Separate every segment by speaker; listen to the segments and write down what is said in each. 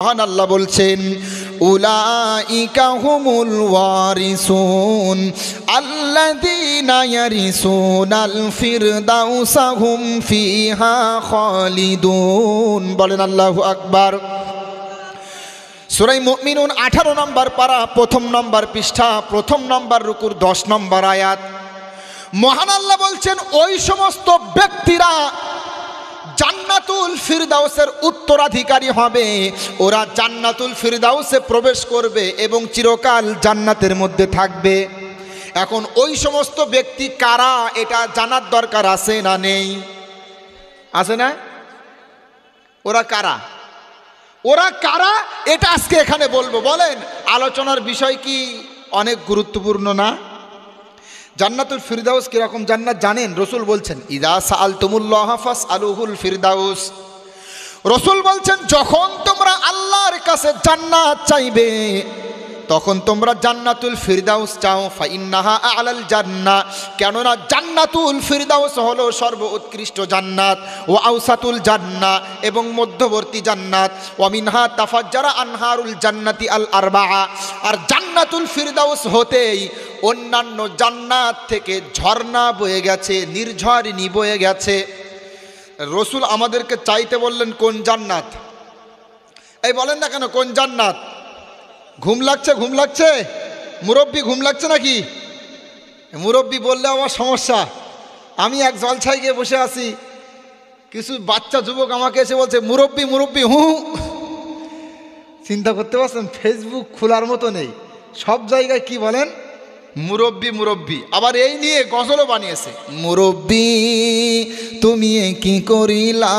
Speaker 1: মহান আল্লাহ বলছেন উলাইকা হুমুল ওয়ারিসুন আল্লাযীনা ইয়ারিসুনাল ফিরদাউসা হুম ফিহা খালিদুন। বলেন আল্লাহু আকবার। সূরা মুমিনুন 18 নম্বর পারা, প্রথম নম্বর পৃষ্ঠা, প্রথম নম্বর রুকুর 10 নম্বর আয়াত। মহান আল্লাহ বলছেন ওই সমস্ত ব্যক্তিরা জান্নাতুল ফিরদাউসের উত্তরাধিকারী হবে, ওরা জান্নাতুল ফিরদাউসে প্রবেশ করবে এবং চিরকাল জান্নাতের মধ্যে থাকবে। এখন ওই সমস্ত ব্যক্তি কারা এটা জানার দরকার আছে না নেই? আছে না? ওরা কারা? ওরা কারা এটা আজকে এখানে বলবো। বলেন আলোচনার বিষয় কি অনেক গুরুত্বপূর্ণ না? জান্নাতুল ফিরদাউস কিরকম জান্নাত জানেন? রসুল বলছেন ইদা সাআলতুমুল্লাহ ফাসআলুহুল ফিরদাউস। রসুল বলছেন যখন তোমরা আল্লাহর কাছে জান্নাত চাইবে তখন তোমরা জান্নাতুল ফিরদাউস চাও। ফাইন্নাহা আলাল জান্নাহ, কেননা জান্নাতুল ফিরদাউস হলো সর্বোৎকৃষ্ট জান্নাত, ও আউসাতুল জান্নাহ এবং মধ্যবর্তী জান্নাত, ওয়া মিনহা তাফাজ্জারা আনহারুল জান্নাতি আল আরবাআ। আর জান্নাতুল ফিরদাউস হতেই অন্যান্য জান্নাত থেকে ঝর্ণা বয়ে গেছে, নির্ঝরিণী বয়ে গেছে। রসুল আমাদেরকে চাইতে বললেন কোন জান্নাত? এই বলেন না কেন কোন জান্নাত? ঘুম লাগছে? ঘুম লাগছে? মুরব্বি ঘুম লাগছে নাকি? মুরব্বি বললে আমার সমস্যা। আমি এক জলছায় গিয়ে বসে আছি, কিছু বাচ্চা যুবক আমাকে এসে বলছে মুরব্বি মুরব্বি হু। চিন্তা করতে পারছেন? ফেসবুক খোলার মতো নেই, সব জায়গায় কি বলেন মুরব্বি মুরব্বি। আবার এই নিয়ে গজলও বানিয়েছে, মুরব্বি তুমি কি করিলা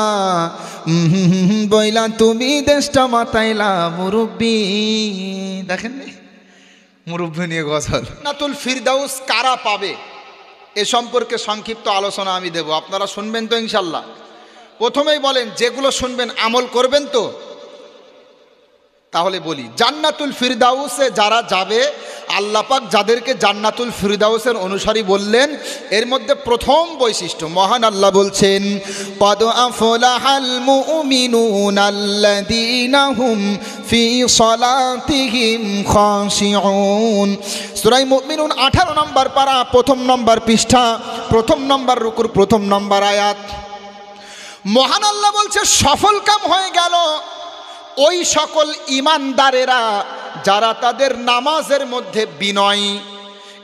Speaker 1: বইলা তুমি দেশটা মাতাইলা মুরব্বি। দেখেন মুরব্বি নিয়ে গজল। জান্নাতুল ফিরদাউস কারা পাবে এ সম্পর্কে সংক্ষিপ্ত আলোচনা আমি দেব, আপনারা শুনবেন তো ইনশাল্লাহ? প্রথমেই বলেন যেগুলো শুনবেন আমল করবেন তো? তাহলে বলি জান্নাতুল ফিরদাউসে যারা যাবে, আল্লাহ পাক যাদেরকে জান্নাতুল ফিরদাউসের অনুসারী বললেন, এর মধ্যে প্রথম বৈশিষ্ট্য মহান আল্লাহ বলছেন ক্বাদ আফলাহাল মুমিনুনাল্লাযীনা হুম ফি সালাতিহিম খাশিউন। সূরা মুমিনুন 18 নম্বর পারা, প্রথম নম্বর পৃষ্ঠা, প্রথম নম্বর রুকুর প্রথম নম্বর আয়াত। মহান আল্লাহ বলছে সফল কাম হয়ে গেল ওই সকল ইমানদারেরা যারা তাদের নামাজের মধ্যে বিনয়।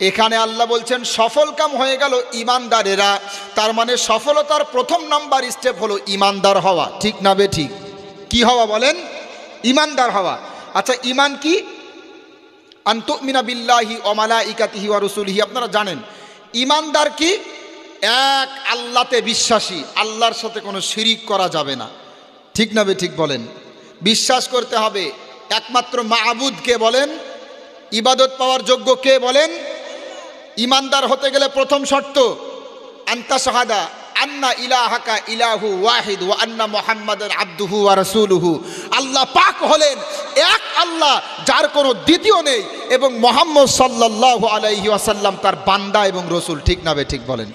Speaker 1: এখানে আল্লাহ বলছেন সফল কাম হয়ে গেল ইমানদারেরা, তার মানে সফলতার প্রথম নাম্বার স্টেপ হলো ইমানদার হওয়া। ঠিক না বে ঠিক? কি হওয়া বলেন? ইমানদার হওয়া। আচ্ছা ইমান কি? আন তুমিনা বিল্লাহি ওয়া মালাইকাতিহি ওয়া রাসূলিহি। আপনারা জানেন ইমানদার কি? এক আল্লাহতে বিশ্বাসী, আল্লাহর সাথে কোনো শিরিক করা যাবে না। ঠিক না বে ঠিক বলেন? বিশ্বাস করতে হবে একমাত্র মাবুদ কে বলেন, ইবাদত পাওয়ার যোগ্য কে বলেন? ইমানদার হতে গেলে প্রথম শর্ত আনতা শাহাদা আন্না ইলাহাকা ইলাহু ওয়াহিদ ওয়া আন্না মুহাম্মাদান আবদুহু ওয়া রাসূলুহু। আল্লাহ পাক হলেন এক আল্লাহ, যার কোনো দ্বিতীয় নেই, এবং মুহাম্মদ সাল্লাল্লাহু আলাইহি ওয়াসাল্লাম তার বান্দা এবং রসুল। ঠিক না বে ঠিক বলেন?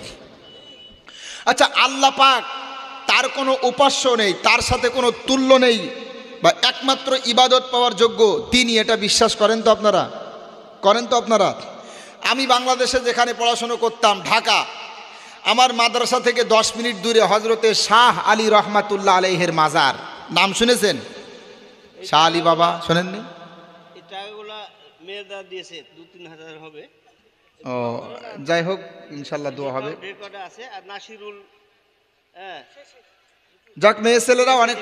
Speaker 1: আচ্ছা আল্লাহ পাক তার কোনো উপাস্য নেই, তার সাথে কোনো তুল্য নেই, বা একমাত্র ইবাদত পাওয়ার যোগ্য তিনি, এটা বিশ্বাস করেন তো আপনারা? করেন তো আপনারা? আমি বাংলাদেশে যেখানে পড়াশুনো করতাম ঢাকা, আমার মাদ্রাসা থেকে 10 মিনিট দূরে হজরতে শাহ আলী রহমাতুল্লাহ আলাইহির মাজার। নাম শুনেছেন? শাহ আলী বাবা শোনেননি? ও যাই হোক ইনশাল্লাহ দোয়া হবে। যাক মেয়ে ছেলেরা অনেক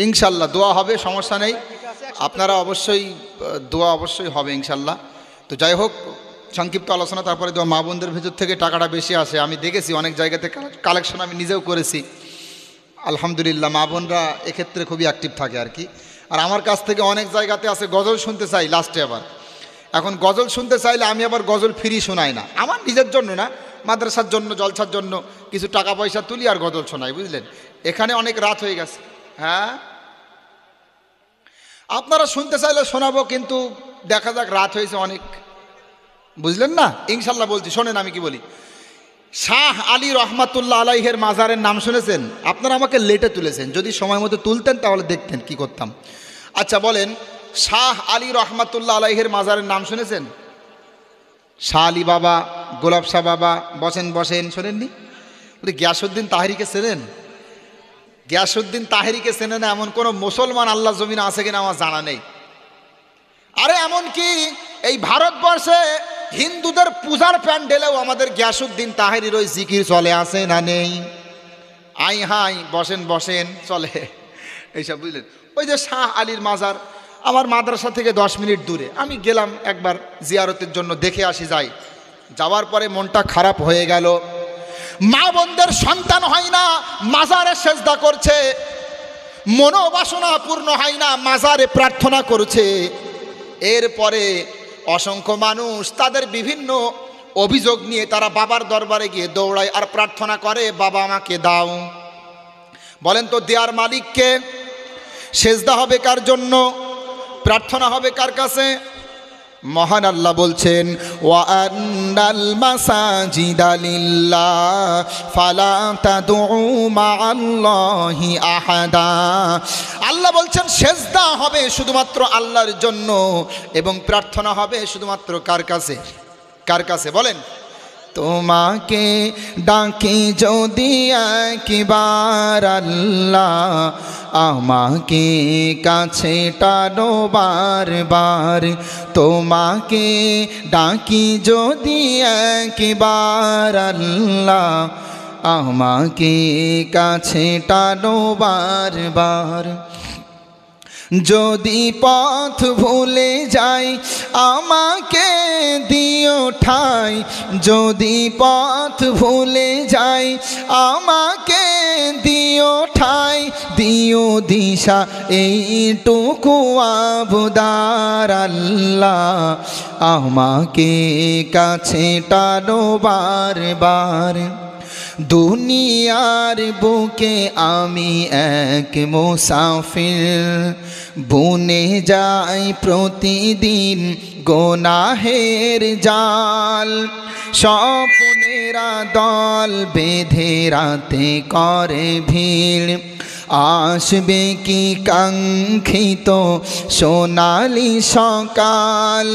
Speaker 1: ইনশাল্লাহ দোয়া হবে, সমস্যা নেই। আপনারা অবশ্যই দোয়া অবশ্যই হবে ইনশাল্লাহ। তো যাই হোক সংক্ষিপ্ত আলোচনা, তারপরে দোয়া। মা বোনদের ভেতর থেকে টাকাটা বেশি আসে, আমি দেখেছি অনেক জায়গাতে কালেকশন আমি নিজেও করেছি আলহামদুলিল্লাহ। মা বোনরা এক্ষেত্রে খুবই অ্যাক্টিভ থাকে আর কি। আর আমার কাছ থেকে অনেক জায়গাতে আছে গজল শুনতে চাই লাস্টে। আবার এখন গজল শুনতে চাইলে আমি আবার গজল ফ্রি শোনাই না, আমার নিজের জন্য না, মাদ্রাসার জন্য জলসার জন্য কিছু টাকা পয়সা তুলি আর গজল শোনাই, বুঝলেন? এখানে অনেক রাত হয়ে গেছে। হ্যাঁ আপনারা শুনতে চাইলে শোনাবো, কিন্তু দেখা যাক রাত হয়েছে অনেক, বুঝলেন না? ইনশাল্লাহ বলছি, শোনেন আমি কি বলি। শাহ আলী রহমাতুল্লাহ আলাইহের মাজারের নাম শুনেছেন? আপনারা আমাকে লেটে তুলেছেন, যদি সময় মতো তুলতেন তাহলে দেখতেন কি করতাম। আচ্ছা বলেন, শাহ আলী রহমাতুল্লাহ আলাইহের মাজারের নাম শুনেছেন? শাহ আলী বাবা, গোলাপ শাহ বাবা, বসেন বসেন, শোনেননি? গিয়াসউদ্দিন তাহেরিকে চেনেন? গিয়াসউদ্দিন তাহেরিকে চেনে না এমন কোনো মুসলমান আল্লাহ জমিনে আছে কিনা আমার জানা নেই। আরে এমনকি এই ভারতবর্ষে হিন্দুদের পূজার প্যান্ডেলেও আমাদের গিয়াসউদ্দিন তাহেরির ওই জিকির চলে, আছে না নেই? আই হাই, বসেন বসেন, চলে এইসব, বুঝলেন? ওই যে শাহ আলীর মাজার আমার মাদ্রাসা থেকে 10 মিনিট দূরে, আমি গেলাম একবার জিয়ারতের জন্য, দেখে আসি। যাই, যাওয়ার পরে মনটা খারাপ হয়ে গেল। মা বোনদের সন্তান হয় না, মাজারে সেজদা করছে, মনোবাসনা পূর্ণ হয় না, মাজারে প্রার্থনা করছে। এরপরে অসংখ্য মানুষ তাদের বিভিন্ন অভিযোগ নিয়ে তারা বাবার দরবারে গিয়ে দৌড়ায় আর প্রার্থনা করে, বাবা আমাকে দাও। বলেন তো দেয়ার মালিককে? সেজদা হবে কার জন্য? প্রার্থনা হবে কার কাছে? মহান আল্লাহ বলছেন, ওয়া আন্নাল মাসাজিদা লিল্লাহ ফালা তাদউ মাআল্লাহি আহাদা। আল্লাহ বলছেন সেজদা হবে শুধুমাত্র আল্লাহর জন্য এবং প্রার্থনা হবে শুধুমাত্র কার কাছে? কার কাছে বলেন? তোমাকে ডাকি যদি একবার আল্লাহ, আমাকে কাছে টানো বারবার। তোমাকে ডাকি যদি একবার আল্লাহ, আমাকে কাছে টানো বারবার। যদি পথ ভুলে যাই আমাকে দিও ঠাই, যদি পথ ভুলে যাই আমাকে দিও ঠাই, দিও দিশা এইটুকু আবদার আল্লাহ, আমাকে কাছে টানো বারবার। দুনিয়ার বুকে আমি এক মুসাফির, বুনে যাই প্রতিদিন গোনাহের জাল। স্বপ্নেরা দল বেঁধে রাতে করে ভিড়, আসবে কি কাঙ্ক্ষিত সোনালি সকাল।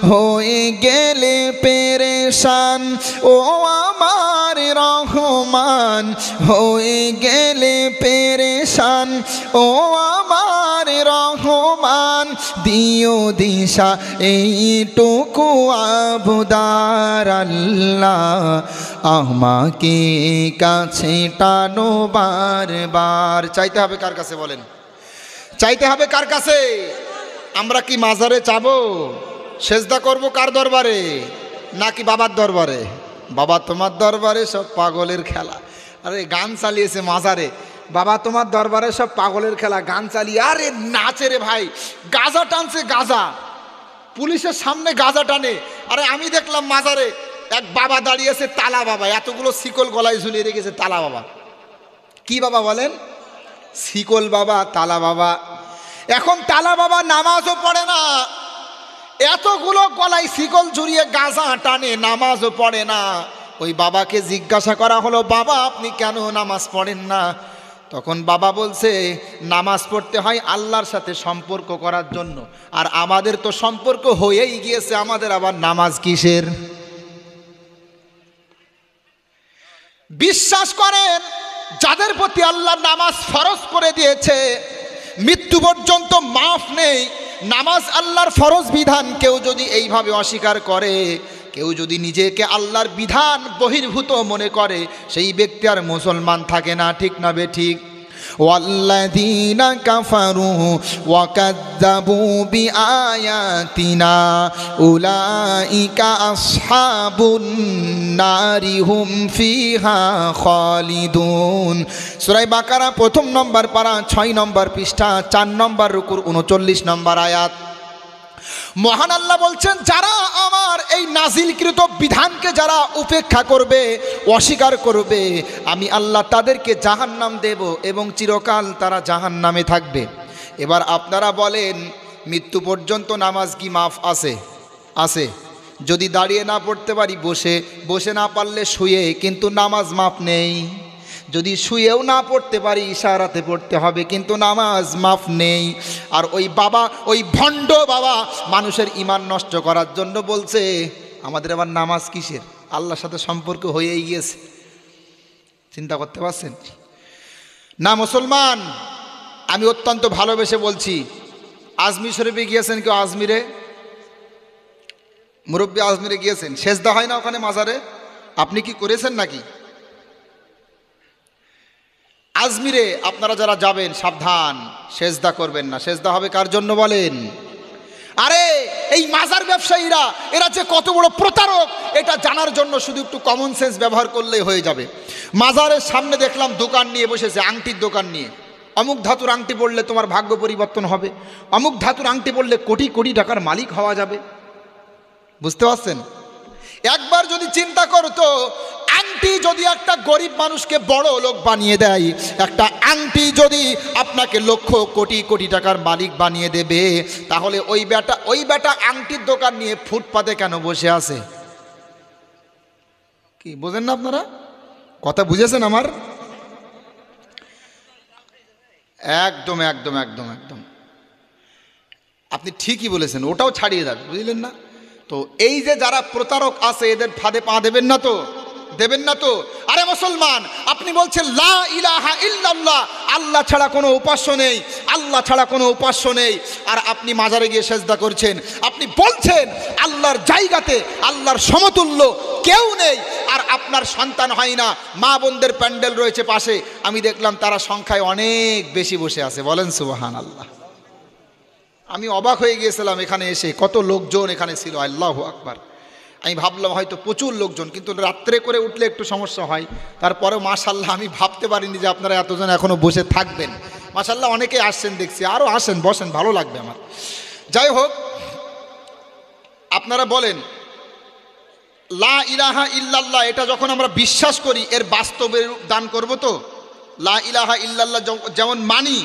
Speaker 1: হয়ে গেলে পেরেশান ও আমার রহমান, হয়ে গেলে পেরেশান ও আমার রহমান। দিও দিশা এইটুকু আবদার আল্লাহ, আমাকে কাছে টানো বারবার। চাইতে হবে কার কাছে বলেন? চাইতে হবে কার কাছে? আমরা কি মাজারে চাবো? সেজদা করব কার দরবারে? নাকি বাবার দরবারে? বাবা তোমার দরবারে সব পাগলের খেলা। আরে গান চালিয়েছে মাজারে, বাবা তোমার দরবারে সব পাগলের খেলা, গান চালিয়ে আরে নাচে রে ভাই, গাজা টানছে, গাজা পুলিশের সামনে গাজা টানে। আরে আমি দেখলাম মাজারে এক বাবা দাঁড়িয়েছে, তালা বাবা, এতগুলো শিকল গলায় ঝুলিয়ে রেখেছে, তালা বাবা। কি বাবা বলেন? শিকল বাবা, তালা বাবা। এখন তালা বাবা নামাজও পড়ে না, এতগুলো গলায় শিকল ঝুলিয়ে গাজা টানে, নামাজও পড়ে না। ওই বাবাকে জিজ্ঞাসা করা হলো, বাবা আপনি কেন নামাজ পড়েন না? তখন বাবা বলছে, নামাজ পড়তে হয় আল্লাহর সাথে সম্পর্ক করার জন্য, আর আমাদের তো সম্পর্ক হয়েই গিয়েছে, আমাদের আবার নামাজ কিসের? বিশ্বাস করেন, যাদের প্রতি আল্লাহ নামাজ ফরজ করে দিয়েছে মৃত্যু পর্যন্ত মাফ নেই। নামাজ আল্লাহর ফরজ বিধান কেউ যদি এইভাবে অস্বীকার করে, কেউ যদি নিজেকে আল্লাহর বিধান বহির্ভূত মনে করে, সেই ব্যক্তি আর মুসলমান থাকে না। ঠিক না বে ঠিক? ওয়াল্লাযীনা কাফারু ওয়া কাযযাবু বিআয়াতিনা উলাইকা আসহাবুন নারি হুম ফিহা খালিদুন। সূরা বাকারা 1 নম্বর পারা 6 নম্বর পৃষ্ঠা 4 নম্বর রুকুর 39 নম্বর আয়াত। মহান আল্লাহ বলছেন, যারা আমার এই নাজিলকৃত বিধানকে যারা উপেক্ষা করবে, অস্বীকার করবে, আমি আল্লাহ তাদেরকে জাহান্নাম দেব এবং চিরকাল তারা জাহান্নামে থাকবে। এবার আপনারা বলেন, মৃত্যু পর্যন্ত নামাজ কি মাফ আছে? আছে। যদি দাঁড়িয়ে না পড়তে পারি বসে, বসে না পারলে শুয়ে, কিন্তু নামাজ মাপ নেই। যদি শুয়েও না পড়তে পারি ইশারাতে পড়তে হবে, কিন্তু নামাজ মাফ নেই। আর ওই বাবা, ওই ভণ্ড বাবা মানুষের ঈমান নষ্ট করার জন্য বলছে আমাদের আবার নামাজ কিসের, আল্লাহর সাথে সম্পর্ক হয়েই গিয়েছে। চিন্তা করতে পারছেন না? মুসলমান, আমি অত্যন্ত ভালোবেসে বলছি, আজমির শরীফে গিয়েছেন কেউ? আজমিরে মুরব্বী আজমিরে গিয়েছেন? সেজদা হয় না ওখানে মাজারে? আপনি কি করেছেন নাকি? আজমিরে আপনারা যারা যাবেন সাবধান, সেজদা করবেন না। সেজদা হবে কার জন্য বলেন? আরে এই মাজার ব্যবসায়ীরা, এরা যে কত বড় প্রতারক এটা জানার জন্য শুধু একটু কমন সেন্স ব্যবহার করলেই হয়ে যাবে। মাজারের সামনে দেখলাম দোকান নিয়ে বসেছে, আংটির দোকান নিয়ে। অমুক ধাতুর আংটি পড়লে তোমার ভাগ্য পরিবর্তন হবে, অমুক ধাতুর আংটি পড়লে কোটি কোটি টাকার মালিক হওয়া যাবে। বুঝতে পারছেন? একবার যদি চিন্তা করতো, আংটি যদি একটা গরিব মানুষকে বড় লোক বানিয়ে দেয়, একটা আংটি যদি আপনাকে লক্ষ কোটি কোটি টাকার মালিক বানিয়ে দেবে, তাহলে ওই বেটা আংটির দোকান নিয়ে ফুটপাতে কেন বসে আছে? কি বোঝেন না আপনারা? কথা বুঝেছেন আমার? একদম একদম একদম একদম আপনি ঠিকই বলেছেন, ওটাও ছাড়িয়ে যাবে, বুঝলেন না? তো এই যে যারা প্রতারক আছে এদের ফাঁদে পা দেবেন না তো, দেবেন না তো। আরে মুসলমান, আপনি বলছেন লা ইলাহা ইল্লাল্লাহ, আল্লাহ ছাড়া কোনো উপাস্য নেই, আল্লাহ ছাড়া কোনো উপাস্য নেই, আর আপনি মাজারে গিয়ে সেজদা করছেন। আপনি বলছেন আল্লাহর জায়গাতে আল্লাহর সমতুল্য কেউ নেই, আর আপনার সন্তান হয় না। মা বোনদের প্যান্ডেল রয়েছে পাশে, আমি দেখলাম তারা সংখ্যায় অনেক বেশি বসে আছে। বলেন সুবহানাল্লাহ। আমি অবাক হয়ে গিয়েছিলাম এখানে এসে, কত লোকজন এখানে ছিল, আল্লাহু আকবার। আমি ভাবলাম হয়তো প্রচুর লোকজন, কিন্তু রাত্রে করে উঠলে একটু সমস্যা হয়। তারপরেও মাশাআল্লাহ আমি ভাবতে পারিনি যে আপনারা এতজন এখনও বসে থাকবেন। মাশাআল্লাহ অনেকেই আসছেন দেখছি, আরও আসেন, বসেন, ভালো লাগবে আমার। যাই হোক, আপনারা বলেন লা ইলাহা ইল্লাল্লাহ, এটা যখন আমরা বিশ্বাস করি এর বাস্তবে দান করব তো? লা ইলাহা ইল্লাল্লাহ যেমন মানি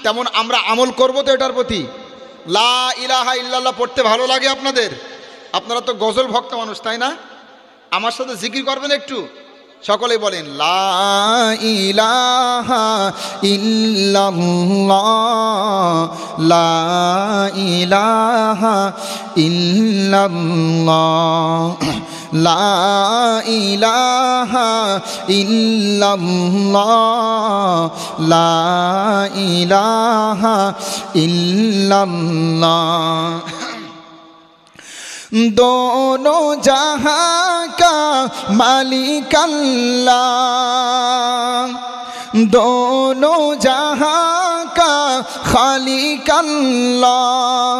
Speaker 1: তেমন আমরা আমল করব তো এটার প্রতি? লা ইলাহা ইল্লাল্লাহ পড়তে ভালো লাগে আপনাদের? আপনারা তো গজল ভক্ত মানুষ, তাই না? আমার সাথে জিকির করবেন একটু, সকলেই বলেন লা ইলাহা ইল্লাল্লাহ, লা ইলাহা ইল্লাল্লাহ, লা ইলাহা ইল্লাল্লাহ, লা ইলাহা ইল্লাল্লাহ। दोनों जहां का मालिक अल्लाह, दोनों जहां का खालिक अल्लाह,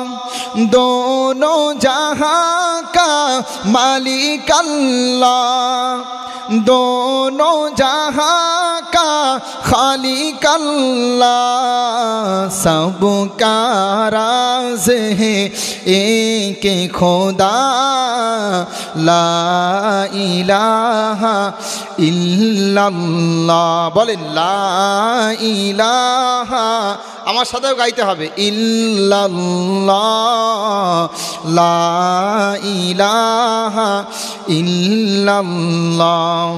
Speaker 1: दोनों जहां का मालिक अल्लाह, दोनों जहां का खालिक अल्लाह। सबका राज है एक खुदा, ला इलाहा इल्लल्लाह। बोलें ला इलाहा, আমার সাথেও গাইতে হবে, ইল্লাল্লাহ, লা ইলাহা ইল্লাল্লাহ।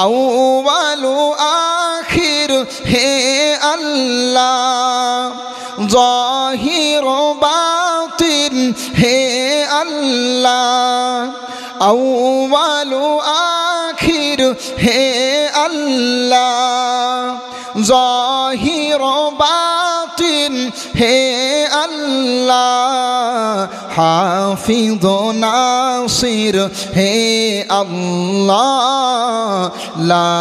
Speaker 1: আউয়ালু আখির হে আল্লাহ, জাহির বাতিন হে আল্লাহ, আউয়ালু আখির হে আল্লাহ, জাহির বাতিন হে আল্লাহ, হাফিজ নাসির হে আল্লাহ, লা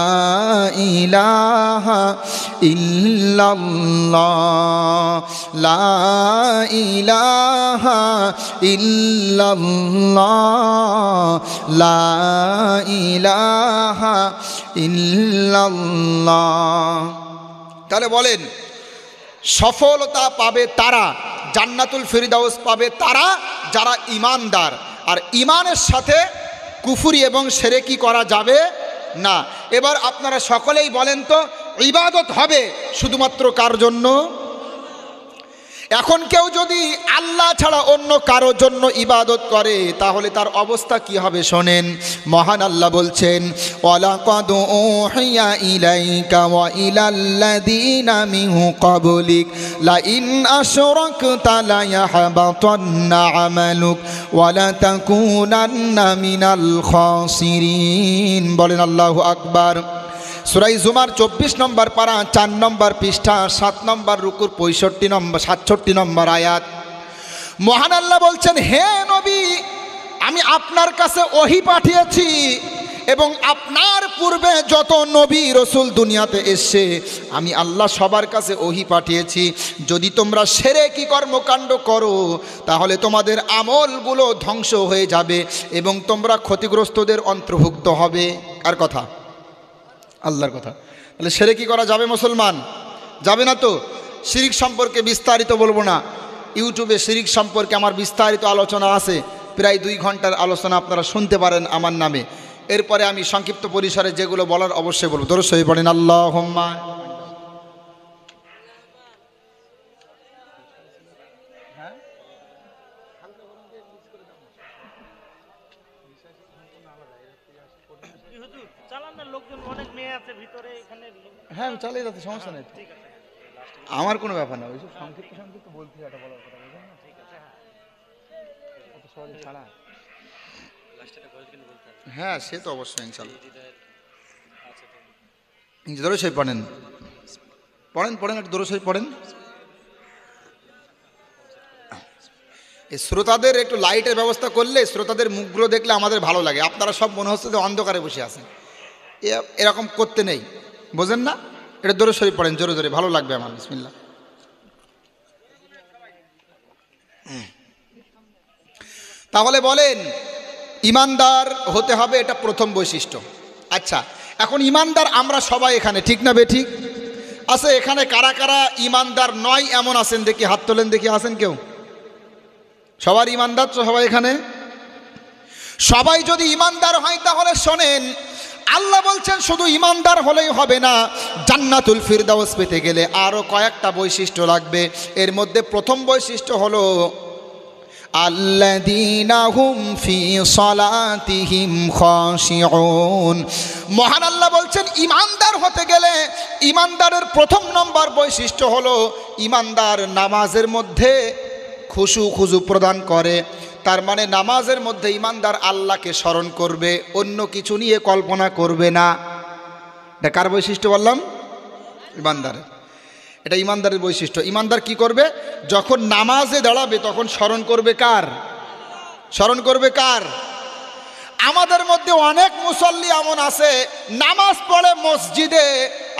Speaker 1: ইলাহা ইল্লাল্লাহ, লা ইলাহা ইল্লাল্লাহ, লা ইলাহা ইল্লাল্লাহ। তাহলে বলেন সফলতা পাবে তারা, জান্নাতুল ফিরদাউস পাবে তারা যারা ঈমানদার। আর ঈমানের সাথে কুফরি এবং শিরকি করা যাবে না। এবার আপনারা সকলেই বলেন তো, ইবাদত হবে শুধুমাত্র কার জন্য? এখন কেউ যদি আল্লাহ ছাড়া অন্য কারো জন্য ইবাদত করে তাহলে তার অবস্থা কি হবে শোনেন। মহান আল্লাহ বলছেন, ওয়ালাকাদ উহিয়া ইলাইকা ওয়া ইলাল্লাযীনা মিন ক্বাবলিক লাইন আশরাকতা লায়াহবাতান্না আমালুক ওয়া লাতাকুনান্না মিনাল খাসিরিন। বলেন আল্লাহু আকবার। সূরা জুমার 24 নম্বর পারা 4 নম্বর পৃষ্ঠা 7 নম্বর রুকুর 67 নম্বর আয়াত। মহান আল্লাহ বলছেন, হে নবী, আমি আপনার কাছে ওহী পাঠিয়েছি এবং আপনার পূর্বে যত নবী রসুল দুনিয়াতে এসছে আমি আল্লাহ সবার কাছে ওহী পাঠিয়েছি। যদি তোমরা শিরকি কর্মকাণ্ড করো তাহলে তোমাদের আমলগুলো ধ্বংস হয়ে যাবে এবং তোমরা ক্ষতিগ্রস্তদের অন্তর্ভুক্ত হবে। কার কথা? আল্লাহর কথা। তাহলে শিরকি করা যাবে মুসলমান? যাবে না তো। শিরক সম্পর্কে বিস্তারিত বলবো না, ইউটিউবে শিরক সম্পর্কে আমার বিস্তারিত আলোচনা আছে, প্রায় 2 ঘন্টার আলোচনা আপনারা শুনতে পারেন আমার নামে। এরপরে আমি সংক্ষিপ্ত পরিসরে যেগুলো বলার অবশ্যই বলবো। দরুদ শরীফ পড়েন আল্লাহুম্মা। হ্যাঁ আমি চালিয়ে যাচ্ছি, সমস্যা নেই, আমার কোনো ব্যাপার না। ওইসব সংক্ষিপ্ত বলতে এটা বলার কথা বুঝলেন না, অত সহজে ছাড়া। হ্যাঁ সে তো অবশ্যই ইনশাআল্লাহ। দরুদ শরীফ পড়েন একটু দরুদ শরীফ পড়েন। এই শ্রোতাদের একটু লাইটের ব্যবস্থা করলে, শ্রোতাদের মুখগুলো দেখলে আমাদের ভালো লাগে। আপনারা সব মনে হচ্ছে যে অন্ধকারে বসে আছেন, এরকম করতে নেই, বোঝেন না? এটা দরুদ শরীফ পড়েন জোরে জোরে, ভালো লাগবে আমার। বিসমিল্লাহ। তাহলে বলেন ইমানদার হতে হবে, এটা প্রথম বৈশিষ্ট্য। আচ্ছা, এখন ইমানদার আমরা সবাই এখানে, ঠিক না বেঠিক? আচ্ছা, এখানে কারা কারা ইমানদার নয় এমন আছেন দেখি, হাত তোলেন দেখি। আছেন কেউ? সবার ইমানদার তো সবাই এখানে? সবাই যদি ইমানদার হয় তাহলে শোনেন, আল্লাহ বলছেন শুধু ইমানদার হলেই হবে না, জান্নাতুল ফিরদাউস পেতে গেলে আরও কয়েকটা বৈশিষ্ট্য লাগবে। এর মধ্যে প্রথম বৈশিষ্ট্য হলো আল্লাযীনা হুম ফি সালাতিহিম খাশিউন। মহান আল্লাহ বলছেন ইমানদার হতে গেলে ইমানদারের প্রথম নম্বর বৈশিষ্ট্য হলো ইমানদার নামাজের মধ্যে খুশু প্রদান করে। তার মানে নামাজের মধ্যে ইমানদার আল্লাহকে স্মরণ করবে, অন্য কিছু নিয়ে কল্পনা করবে না। এটা কার বৈশিষ্ট্য বললাম? ইমানদারের। এটা ইমানদারের বৈশিষ্ট্য। ইমানদার কি করবে? যখন নামাজে দাঁড়াবে তখন স্মরণ করবে কার? স্মরণ করবে কার? আমাদের মধ্যে অনেক মুসল্লি এমন আছে নামাজ পড়ে মসজিদে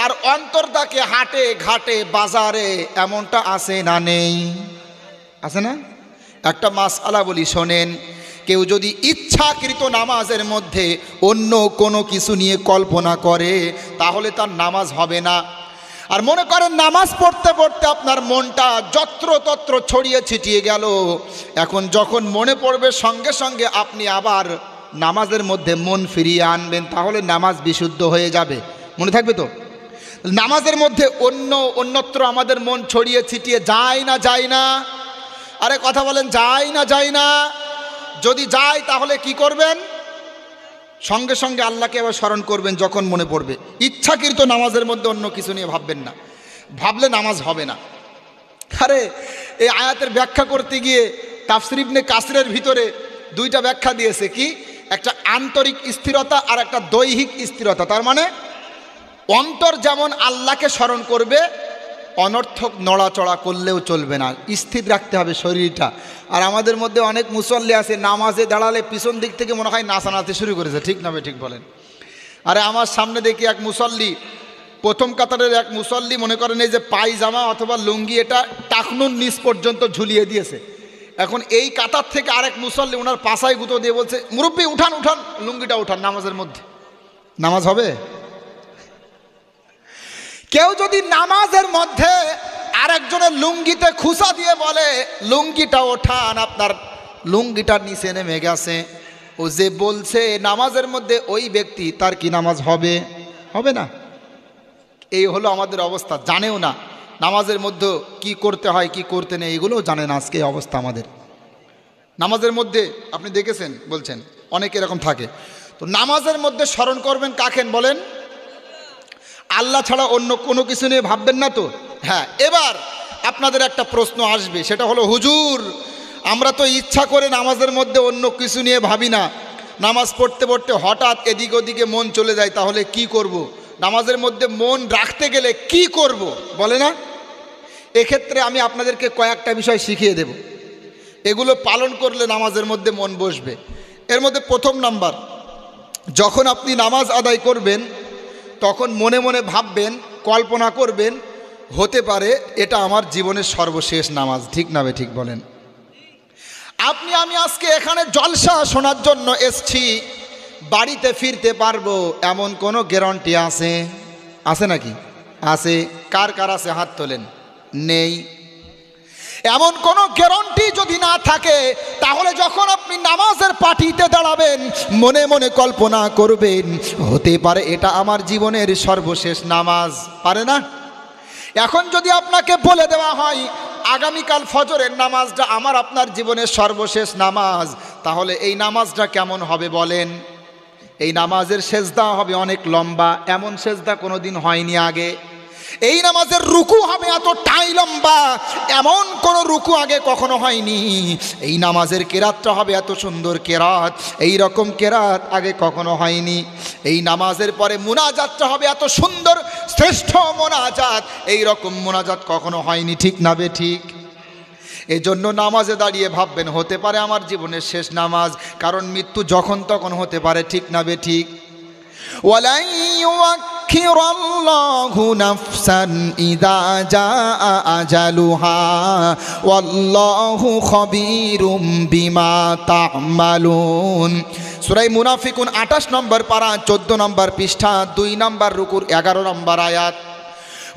Speaker 1: আর অন্তর তাকে হাটে ঘাটে বাজারে, এমনটা আছে না নেই? আছে না? একটা মাসআলা বলি শোনেন, কেউ যদি ইচ্ছাকৃত নামাজের মধ্যে অন্য কোনো কিছু নিয়ে কল্পনা করে তাহলে তার নামাজ হবে না। আর মনে করেন নামাজ পড়তে পড়তে আপনার মনটা যত্রতত্র ছড়িয়ে ছিটিয়ে গেল, এখন যখন মনে পড়বে সঙ্গে সঙ্গে আপনি আবার নামাজের মধ্যে মন ফিরিয়ে আনবেন, তাহলে নামাজ বিশুদ্ধ হয়ে যাবে। মনে থাকবে তো? নামাজের মধ্যে অন্যত্র আমাদের মন ছড়িয়ে ছিটিয়ে যায় না? যায় না? আরে কথা বলেন, যায় না? যায় না? যদি যায় তাহলে কি করবেন? সঙ্গে সঙ্গে আল্লাহকে আবার স্মরণ করবেন যখন মনে পড়বে। ইচ্ছাকৃত নামাজের মধ্যে অন্য কিছু নিয়ে ভাববেন না, ভাবলে নামাজ হবে না। আরে এই আয়াতের ব্যাখ্যা করতে গিয়ে তাফসীর ইবনে কাসিরের ভিতরে 2টা ব্যাখ্যা দিয়েছে। কি? একটা আন্তরিক স্থিরতা আর একটা দৈহিক স্থিরতা। তার মানে অন্তর যেমন আল্লাহকে স্মরণ করবে, অনর্থক নড়াচড়া করলেও চলবে না, স্থির রাখতে হবে শরীরটা। আর আমাদের মধ্যে অনেক মুসল্লি আছে নামাজে দাঁড়ালে পিছন দিক থেকে মনে হয় নাচানাতে শুরু করেছে, ঠিক না? ঠিক বলেন। আরে আমার সামনে দেখি এক মুসল্লি, প্রথম কাতারের এক মুসল্লি, মনে করেন এই যে পায়জামা অথবা লুঙ্গি এটা টাকনুর নিচ পর্যন্ত ঝুলিয়ে দিয়েছে। এখন এই কাতার থেকে আরেক মুসল্লি ওনার পাশায় গুঁতো দিয়ে বলছে, মুরব্বি উঠান উঠান, লুঙ্গিটা উঠান। নামাজের মধ্যে নামাজ হবে? কেউ যদি নামাজের মধ্যে আরেকজনের লুঙ্গিতে খুসা দিয়ে বলে লুঙ্গিটা ওঠান, আপনার লুঙ্গিটার নিচে নেমে গেছে, ও যে বলছে নামাজের মধ্যে ওই ব্যক্তি, তার কি নামাজ হবে? হবে না। এই হলো আমাদের অবস্থা, জানেও না নামাজের মধ্যে কি করতে হয় কি করতে নেই এগুলোও জানেন। আজকে এই অবস্থা আমাদের নামাজের মধ্যে আপনি দেখেছেন, বলছেন অনেক এরকম থাকে। তো নামাজের মধ্যে স্মরণ করবেন কাকেন বলেন? আল্লাহ ছাড়া অন্য কোনো কিছু নিয়ে ভাববেন না তো। হ্যাঁ, এবার আপনাদের একটা প্রশ্ন আসবে, সেটা হলো হুজুর আমরা তো ইচ্ছা করে নামাজের মধ্যে অন্য কিছু নিয়ে ভাবি না, নামাজ পড়তে পড়তে হঠাৎ এদিক ওদিকে মন চলে যায়, তাহলে কি করব? নামাজের মধ্যে মন রাখতে গেলে কি করব বলে না? এক্ষেত্রে আমি আপনাদেরকে কয়েকটা বিষয় শিখিয়ে দেব, এগুলো পালন করলে নামাজের মধ্যে মন বসবে। এর মধ্যে প্রথম নাম্বার, যখন আপনি নামাজ আদায় করবেন তখন মনে মনে ভাববেন, কল্পনা করবেন হতে পারে এটা আমার জীবনের সর্বশেষ নামাজ। ঠিক না ঠিক বলেন? আমি আজকে এখানে জলসা শোনার জন্য এসছি, বাড়িতে ফিরতে পারবো এমন কোনো গ্যারান্টি আছে? আছে নাকি? আছে। কার কার আছে হাত তোলেন। নেই। এমন কোনো গ্যারান্টি যদি না থাকে তাহলে যখন আপনি নামাজের পাটিতে দাঁড়াবেন মনে মনে কল্পনা করবেন হতে পারে এটা আমার জীবনের সর্বশেষ নামাজ। পারে না? এখন যদি আপনাকে বলে দেওয়া হয় আগামীকাল ফজরের নামাজটা আমার আপনার জীবনের সর্বশেষ নামাজ, তাহলে এই নামাজটা কেমন হবে বলেন? এই নামাজের সেজদা হবে অনেক লম্বা, এমন সেজদা কোনোদিন হয়নি আগে। এই নামাজের রুকু হবে এতটাই লম্বা, এমন কোনো রুকু আগে কখনো হয়নি। এই নামাজের কেরাতটা হবে এত সুন্দর কেরাত, এই রকম কেরাত আগে কখনো হয়নি। এই নামাজের পরে মুনাজাতটা হবে এত সুন্দর শ্রেষ্ঠ মুনাজাত, এই রকম মুনাজাত কখনো হয়নি। ঠিক না বে ঠিক? এজন্য নামাজে দাঁড়িয়ে ভাববেন হতে পারে আমার জীবনের শেষ নামাজ, কারণ মৃত্যু যখন তখন হতে পারে। ঠিক না বে ঠিক? ওয়ালা ইউআখিরুল্লাহু নাফসান ইযা জাআ আজালুহা ওয়াল্লাহু খাবীরুম বিমা তা'মালুন। সূরা মুনাফিকুন 28 নম্বর পারা 14 নম্বর পৃষ্ঠা 2 নম্বর রুকুর 11 নম্বর আয়াত।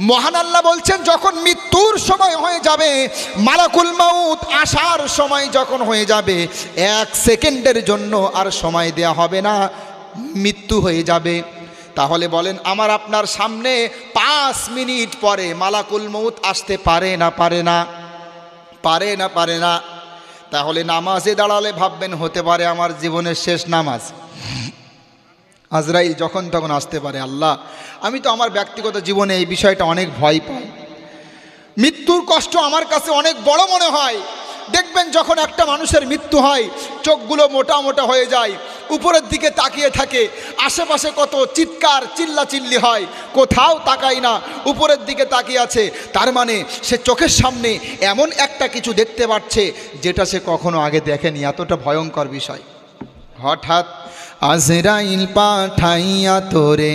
Speaker 1: মহান আল্লাহ বলছেন যখন মৃত্যুর সময় হয়ে যাবে, মালাকুল মাউত আসার সময় যখন হয়ে যাবে, 1 সেকেন্ডের জন্য আর সময় দেয়া হবে না, মৃত্যু হয়ে যাবে। তাহলে বলেন আমার আপনার সামনে 5 মিনিট পরে মালাকুল মউত আসতে পারে না পারে না? পারে না পারে না? তাহলে নামাজে দাঁড়ালে ভাববেন হতে পারে আমার জীবনের শেষ নামাজ। আজরাইল যখন তখন আসতে পারে। আল্লাহ, আমি তো আমার ব্যক্তিগত জীবনে এই বিষয়টা অনেক ভয় পাই। মৃত্যুর কষ্ট আমার কাছে অনেক বড় মনে হয়। দেখবেন যখন একটা মানুষের মৃত্যু হয় চোখগুলো মোটা মোটা হয়ে যায়, উপরের দিকে তাকিয়ে থাকে, আশেপাশে কত চিৎকার চিল্লাচিল্লি হয়, কোথাও তাকায় না, উপরের দিকে তাকিয়ে আছে। তার মানে সে চোখের সামনে এমন একটা কিছু দেখতে পাচ্ছে যেটা সে কখনো আগে দেখেনি। এতটা ভয়ঙ্কর বিষয়। হঠাৎ আজরাইল পাঠাইয়া তোরে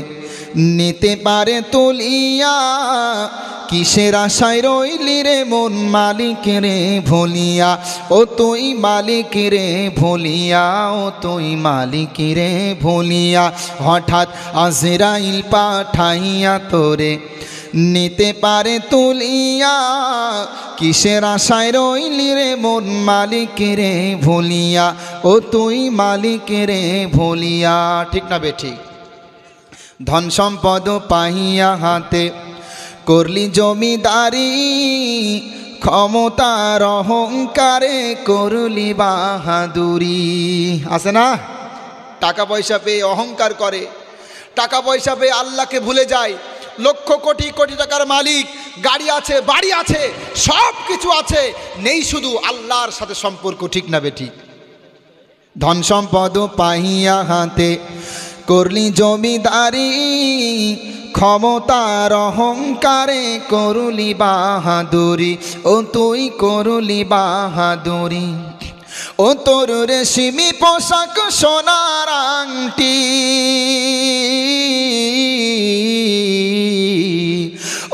Speaker 1: নিতে পারে তুলিয়া, কিসের আশায় রইলি রে মন মালিক রে ভুলিয়া, ও তুই মালিক রে ভুলিয়া, ও তুই মালিক রে ভুলিয়া। হঠাৎ আজরাইল পাঠাইয়া তোরে নিতে পারে তুলিয়া, কিসের আশায় রইলি রে মন মালিক রে ভুলিয়া, ও তুই মালিক রে ভুলিয়া। ঠিক না বে ঠিক? ধন সম্পদ পাইয়া হাতে করলি জমিদারি, ক্ষমতার অহংকারে করলি বাহাদুরি। আছে না? টাকা পয়সা পেয়ে অহংকার করে, টাকা পয়সা পেয়ে আল্লাহকে ভুলে যায়। লক্ষ কোটি কোটি টাকার মালিক, গাড়ি আছে, বাড়ি আছে, সব কিছু আছে, নেই শুধু আল্লাহর সাথে সম্পর্ক। ঠিক না বে ঠিক? ধন সম্পদ পাইয়া হাতে করলি জমিদারি, ক্ষমতার অহংকারে করলি বাহাদুরি, ও তুই করলি বাহাদুরি। ও তোর রেশমি পোশাক সোনার আংটি,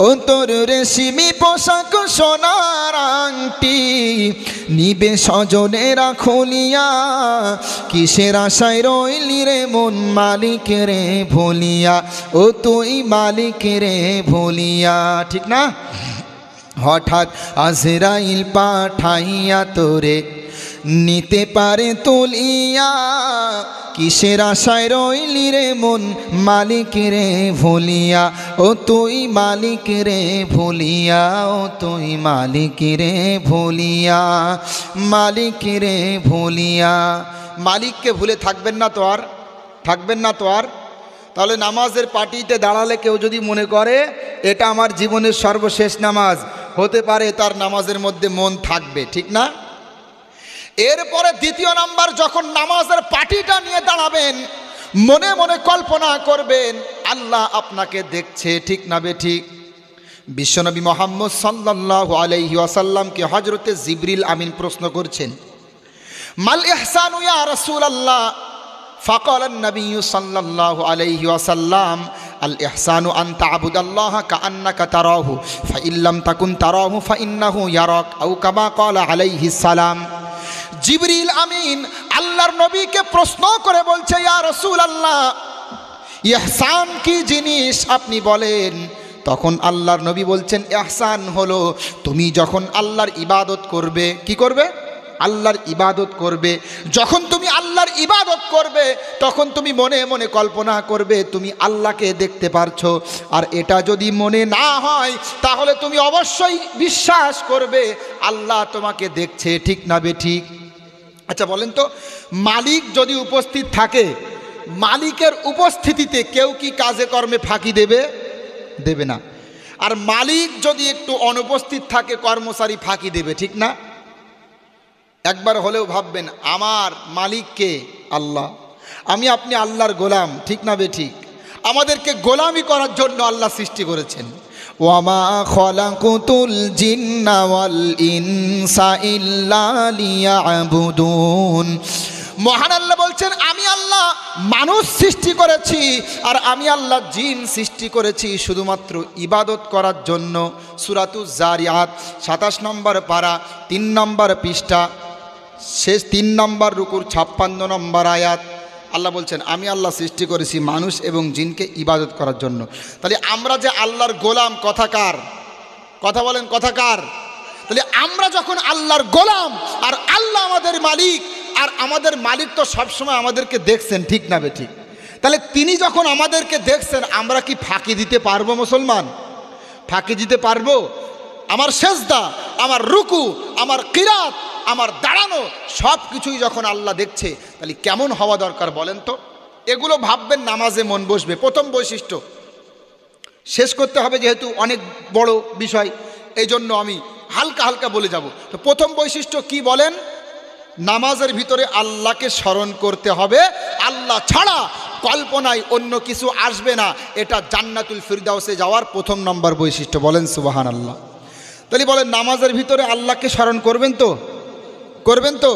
Speaker 1: ও তোর রেশমি পোশাক সোনার আংটি, নিবে স্বজনেরা খুলিয়া, কিসের আশায় রইলি রে মন মালিক রে ভুলিয়া, ও তুই মালিক রে ভুলিয়া। ঠিক না? হঠাৎ আজরাইল পাঠাইয়া তোরে নিতে পারে তুলিয়া। কিসের আশায় রইলি রে মন মালিক রে ভুলিয়া, ও তুই মালিক রে ভুলিয়া, ও তুই মালিক রে ভুলিয়া, মালিক রে ভুলিয়া। মালিককে ভুলে থাকবেন না তো আর, থাকবেন না তো আর। তাহলে নামাজের পার্টিতে দাঁড়ালে কেউ যদি মনে করে এটা আমার জীবনের সর্বশেষ নামাজ, হতে পারে তার নামাজের মধ্যে মন থাকবে, ঠিক না? এরপরে দ্বিতীয় নাম্বার, যখন নামাজের পার্টিটা নিয়ে দাঁড়াবেন মনে মনে কল্পনা করবেন আল্লাহ আপনাকে দেখছে, ঠিক না বেঠিক? বিশ্বনবী মুহাম্মদ সাল্লাল্লাহু আলাইহি ওয়াসাল্লামকে হযরতে জিবরিল আমিন প্রশ্ন করছেন, মাল ইহসানু ইয়া রাসূলুল্লাহ? فقال النبي صلى الله عليه وسلم الإحسان أن تعبد الله كأنك تراه فإن لم تكن تراه فإنه يراك أو كما قال عليه السلام। জিবরিল আমিন আল্লাহর নবীকে প্রশ্ন করে বলছে, ইয়া রাসূলুল্লাহ, ইহসান কি জিনিস আপনি বলেন। তখন আল্লাহর নবী বলছেন, ইহসান হলো তুমি যখন আল্লাহর ইবাদত করবে, কি করবে? আল্লাহর ইবাদত করবে। যখন তুমি আল্লাহর ইবাদত করবে তখন তুমি মনে মনে কল্পনা করবে তুমি আল্লাহকে দেখতে পারছো। আর এটা যদি মনে না হয় তাহলে তুমি অবশ্যই বিশ্বাস করবে আল্লাহ তোমাকে দেখছে, ঠিক না বেঠিক? আচ্ছা বলেন তো, মালিক যদি উপস্থিত থাকে, মালিকের উপস্থিতিতে কেউ কি কাজে কর্মে ফাঁকি দেবে? দেবে না। আর মালিক যদি একটু অনুপস্থিত থাকে কর্মচারী ফাঁকি দেবে, ঠিক না? একবার হলেও ভাববেন আমার মালিককে আল্লাহ, আমি আপনি আল্লাহর গোলাম, ঠিক না বেঠিক? আমাদেরকে গোলামি করার জন্য আল্লাহ সৃষ্টি করেছেন। ওয়ামা খলাকুতুল জিন্না ওয়াল ইনসা ইল্লা লিয়াবুদুন। মহান আল্লাহ বলছেন আমি আল্লাহ মানুষ সৃষ্টি করেছি আর আমি আল্লাহ জিন সৃষ্টি করেছি শুধুমাত্র ইবাদত করার জন্য। সূরাতুজ জারিয়াত 27 নম্বর পারা 3 নম্বর পৃষ্ঠা, শেষ 3 নম্বর রুকুর 56 নম্বর আয়াত। আল্লাহ বলছেন আমি আল্লাহ সৃষ্টি করেছি মানুষ এবং জিনকে ইবাদত করার জন্য। তাহলে আমরা যে আল্লাহর গোলাম, কথাকার, কথা বলেন কথাকার? তাহলে আমরা যখন আল্লাহর গোলাম আর আল্লাহ আমাদের মালিক, আর আমাদের মালিক তো সবসময় আমাদেরকে দেখছেন, ঠিক না বেঠিক? তাহলে তিনি যখন আমাদেরকে দেখছেন আমরা কি ফাঁকি দিতে পারবো? মুসলমান ফাঁকি দিতে পারবো? আমার সেজদা, আমার রুকু, আমার কিরাত, আমার দাঁড়ানো সব কিছুই যখন আল্লাহ দেখছে তাহলে কেমন হওয়া দরকার বলেন তো? এগুলো ভাববেন, নামাজে মন বসবে। প্রথম বৈশিষ্ট্য শেষ করতে হবে যেহেতু অনেক বড় বিষয়, এই জন্য আমি হালকা হালকা বলে যাব। তো প্রথম বৈশিষ্ট্য কি বলেন? নামাজের ভিতরে আল্লাহকে স্মরণ করতে হবে, আল্লাহ ছাড়া কল্পনায় অন্য কিছু আসবে না। এটা জান্নাতুল ফিরদাউসে যাওয়ার প্রথম নম্বর বৈশিষ্ট্য। বলেন সুবহানাল্লাহ। তাহলে বলেন নামাজের ভিতরে আল্লাহকে স্মরণ করবেন তো? করবেন তো?